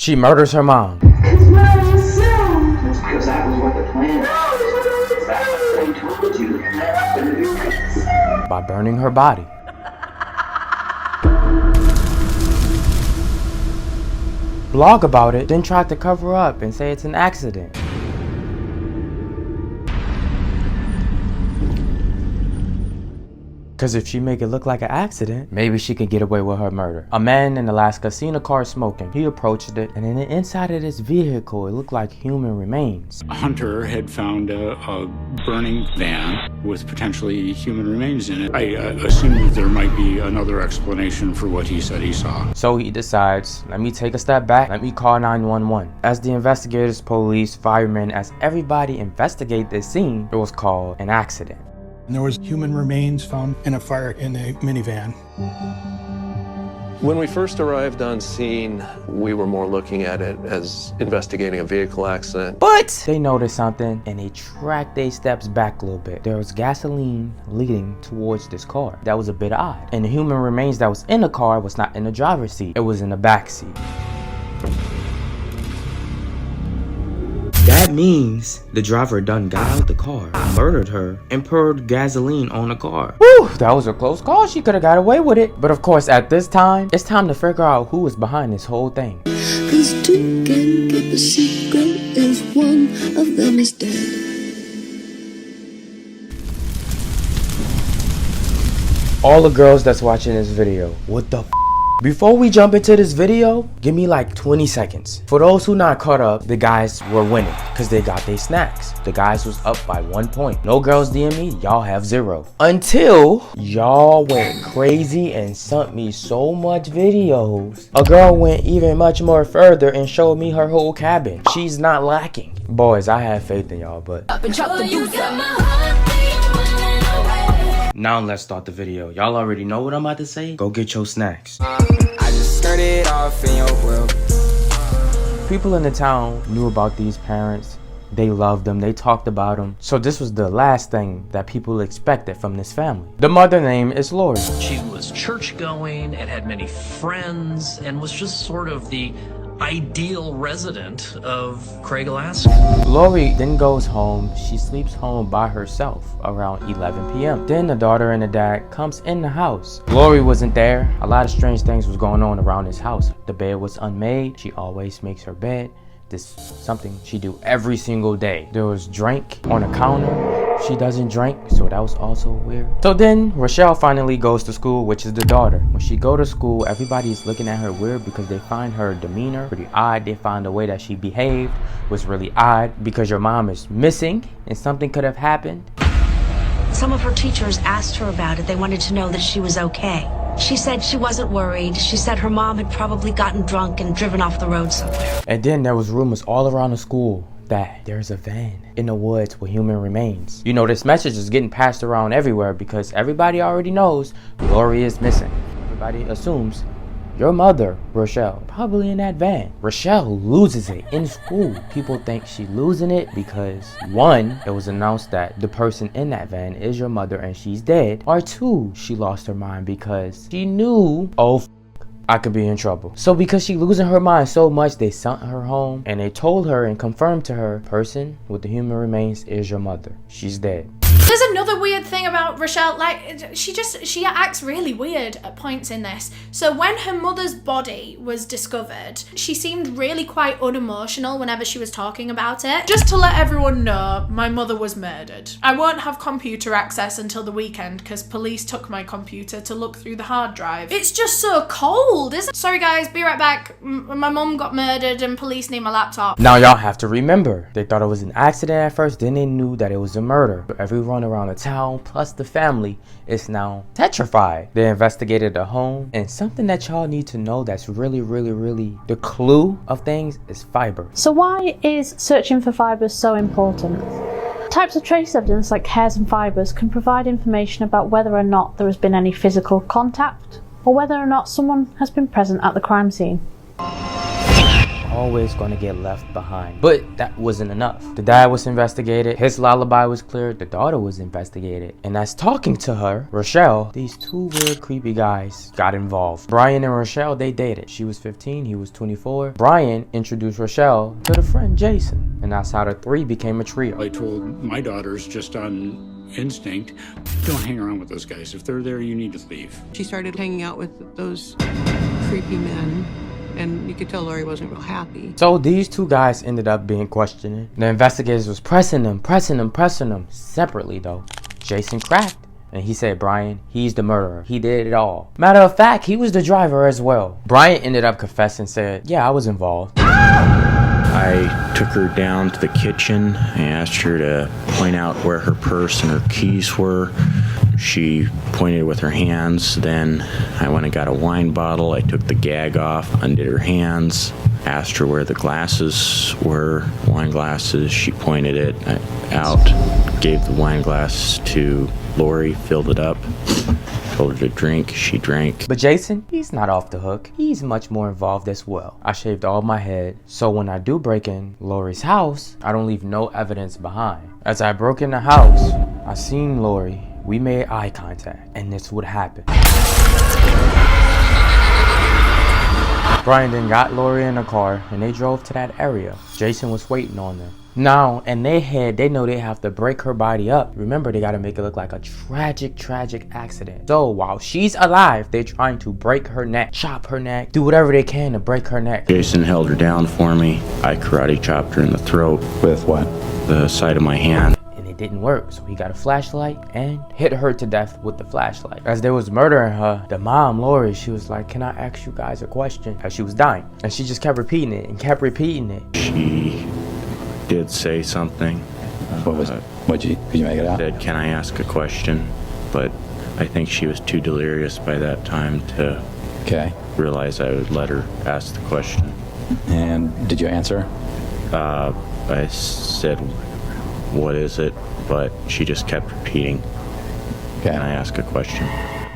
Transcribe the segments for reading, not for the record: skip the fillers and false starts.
She murders her mom. It's what I assumed. That's because that was what the plan was. That's what they told you. By burning her body. Blog about it, then tried to cover up and say it's an accident. Cause if she make it look like an accident, maybe she can get away with her murder. A man in Alaska seen a car smoking. He approached it, and in the inside of this vehicle, it looked like human remains. A hunter had found a burning van with potentially human remains in it. I assumed that there might be another explanation for what he said he saw. So he decides, let me take a step back, let me call 911. As the investigators, police, firemen, as everybody investigate this scene, it was called an accident. And there was human remains found in a fire in a minivan. When we first arrived on scene, we were more looking at it as investigating a vehicle accident. But they noticed something and they tracked their steps back a little bit. There was gasoline leading towards this car. That was a bit odd. And the human remains that was in the car was not in the driver's seat. It was in the back seat. That means the driver done got out the car, murdered her, and poured gasoline on the car. Whew, that was a close call. She could have got away with it. But of course, at this time, it's time to figure out who is behind this whole thing. 'Cause two can keep a secret if one of them is dead. All the girls that's watching this video, what the f? Before we jump into this video, give me like 20 seconds. For those who not caught up, the guys were winning because they got their snacks. The guys was up by 1 point. No girls DM me, y'all have 0. Until y'all went crazy and sent me so much videos. A girl went even much more further and showed me her whole cabin. She's not lacking. Boys, I have faith in y'all, but now let's start the video. Y'all already know what I'm about to say. Go get your snacks. I just started off in your world. People in the town knew about these parents. They loved them. They talked about them. So this was the last thing that people expected from this family. The mother name is Lori. She was church going and had many friends and was just sort of the ideal resident of Alaska. Lori then goes home. She sleeps home by herself around 11 p.m. Then the daughter and the dad comes in the house. Lori wasn't there. A lot of strange things was going on around this house. The bed was unmade. She always makes her bed. This is something she do every single day. There was drink on the counter. She doesn't drink, so that was also weird. So then Rochelle finally goes to school, which is the daughter. When she go to school, everybody's looking at her weird because they find her demeanor pretty odd. They find the way that she behaved was really odd because your mom is missing and something could have happened. Some of her teachers asked her about it. They wanted to know that she was okay. She said she wasn't worried. She said her mom had probably gotten drunk and driven off the road somewhere. And then there was rumors all around the school that there's a van in the woods with human remains. You know, this message is getting passed around everywhere because everybody already knows Lori is missing. Everybody assumes your mother, Rochelle, probably in that van. Rochelle loses it in school. People think she's losing it because 1, it was announced that the person in that van is your mother and she's dead. Or 2, she lost her mind because she knew, oh, I could be in trouble. So because she losing her mind so much, they sent her home and they told her and confirmed to her, person with the human remains is your mother. She's dead. There's another weird thing about Rochelle, like she acts really weird at points in this. So when her mother's body was discovered, she seemed really quite unemotional whenever she was talking about it. Just to let everyone know, my mother was murdered. I won't have computer access until the weekend because police took my computer to look through the hard drive. It's just so cold, isn't it? Sorry guys, be right back. My mum got murdered and police need my laptop. Now y'all have to remember, they thought it was an accident at first, then they knew that it was a murder. Everyone around the town plus the family is now petrified. They investigated the home, and something that y'all need to know that's really the clue of things is fiber. So why is searching for fibers so important? Types of trace evidence like hairs and fibers can provide information about whether or not there has been any physical contact or whether or not someone has been present at the crime scene. always gonna get left behind. But that wasn't enough. The dad was investigated, his lullaby was cleared, the daughter was investigated. And as talking to her, Rochelle, these two weird creepy guys got involved. Brian and Rochelle, they dated. She was 15, he was 24. Brian introduced Rochelle to the friend Jason, and that's how the three became a trio. I told my daughters just on instinct, don't hang around with those guys. If they're there, you need to leave. She started hanging out with those creepy men, and you could tell Lori wasn't real happy. So these two guys ended up being questioned. The investigators was pressing them separately though. Jason cracked, and he said, Brian, he's the murderer. He did it all. Matter of fact, he was the driver as well. Brian ended up confessing and said, yeah, I was involved. I took her down to the kitchen. I asked her to point out where her purse and her keys were. She pointed with her hands. Then I went and got a wine bottle. I took the gag off, undid her hands, asked her where the glasses were, wine glasses. She pointed it out, gave the wine glass to Lori, filled it up, told her to drink. She drank. But Jason, he's not off the hook. He's much more involved as well. I shaved all my head, so when I do break in Lori's house, I don't leave no evidence behind. As I broke in the house, I seen Lori. We made eye contact, and this would happen. Brian then got Lori in a car, and they drove to that area. Jason was waiting on them. Now, in their head, they know they have to break her body up. Remember, they gotta make it look like a tragic accident. So while she's alive, they're trying to break her neck, chop her neck, do whatever they can to break her neck. Jason held her down for me. I karate chopped her in the throat. With what? The side of my hand. And it didn't work, so he got a flashlight and hit her to death with the flashlight. As they was murdering her, the mom, Lori, she was like, can I ask you guys a question? As she was dying. And she just kept repeating it and kept repeating it. She did say something. Could you make it out? Said, can I ask a question? But I think she was too delirious by that time to realize I would let her ask the question. And did you answer? I said, what is it? But she just kept repeating, can I ask a question?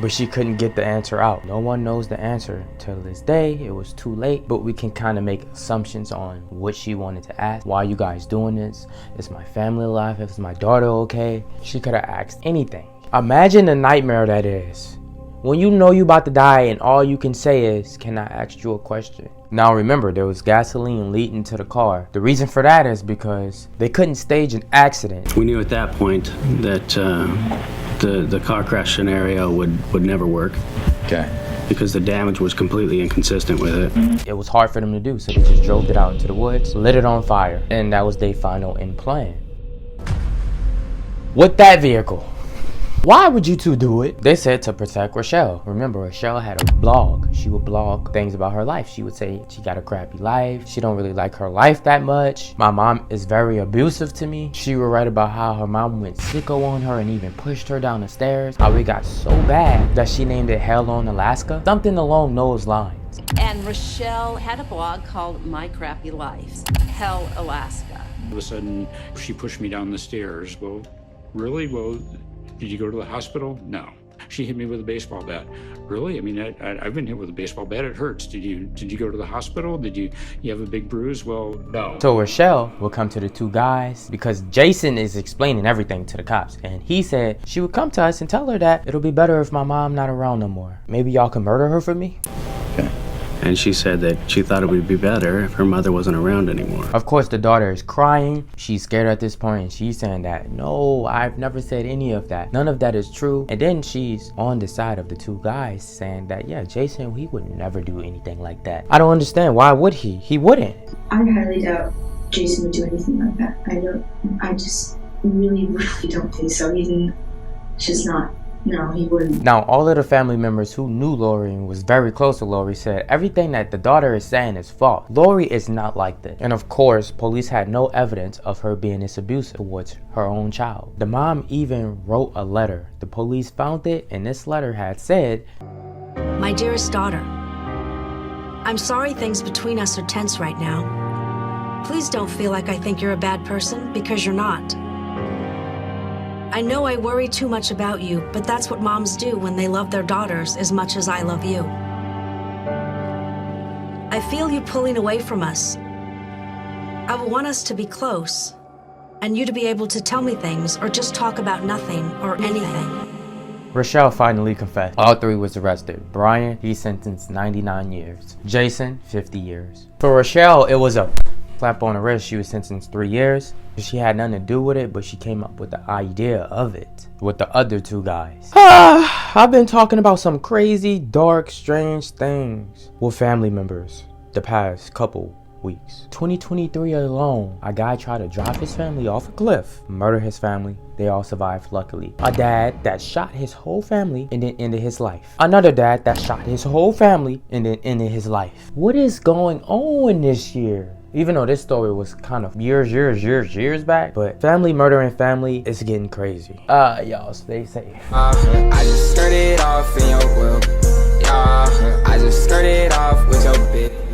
But she couldn't get the answer out. No one knows the answer till this day. It was too late, but we can kind of make assumptions on what she wanted to ask. Why are you guys doing this? Is my family alive? Is my daughter okay? She could have asked anything. Imagine the nightmare that is. When you know you about to die and all you can say is, can I ask you a question? Now remember, there was gasoline leading to the car. The reason for that is because they couldn't stage an accident. We knew at that point that the car crash scenario would never work. Because the damage was completely inconsistent with it. It was hard for them to do, so they just drove it out into the woods, lit it on fire, and that was their final end plan. With that vehicle. Why would you two do it? They said to protect Rochelle. Remember, Rochelle had a blog. She would blog things about her life. She would say she got a crappy life. She don't really like her life that much. My mom is very abusive to me. She would write about how her mom went sicko on her and even pushed her down the stairs. How it got so bad that she named it Hell on Alaska. Something along those lines. And Rochelle had a blog called My Crappy Life, Hell Alaska. All of a sudden, she pushed me down the stairs. Well, really? Well, did you go to the hospital? No. She hit me with a baseball bat. Really? I mean, I've been hit with a baseball bat. It hurts. Did you go to the hospital? Did you have a big bruise? Well, no. So Rochelle will come to the two guys because Jason is explaining everything to the cops. And he said she would come to us and tell her that it'll be better if my mom not around no more. Maybe y'all can murder her for me? And she said that she thought it would be better if her mother wasn't around anymore. Of course, the daughter is crying. She's scared at this point, and she's saying that, no, I've never said any of that. None of that is true. And then she's on the side of the two guys saying that, yeah, Jason, he would never do anything like that. I don't understand. Why would he? He wouldn't. I highly doubt Jason would do anything like that. I just really don't think so. He's just not. No, he wouldn't. Now, all of the family members who knew Lori and was very close to Lori said everything that the daughter is saying is false. Lori is not like this. And of course, police had no evidence of her being this abusive towards her own child. The mom even wrote a letter. The police found it, and this letter had said, My dearest daughter, I'm sorry things between us are tense right now. Please don't feel like I think you're a bad person, because you're not. I know I worry too much about you, but that's what moms do when they love their daughters as much as I love you. I feel you pulling away from us, I will want us to be close, and you to be able to tell me things or just talk about nothing or anything. Rochelle finally confessed. All three was arrested. Brian, he sentenced 99 years. Jason, 50 years. For Rochelle, it was a slap on the wrist. She was sentenced 3 years. She had nothing to do with it, but she came up with the idea of it with the other two guys. I've been talking about some crazy, dark, strange things with family members the past couple weeks. 2023 alone, a guy tried to drop his family off a cliff, murder his family. They all survived, luckily. A dad that shot his whole family and then ended his life. Another dad that shot his whole family and then ended his life. What is going on this year? Even though this story was kind of years back, but family murdering family is getting crazy. Y'all stay safe. I just started off in your world. Yeah, I just started off with your bitch.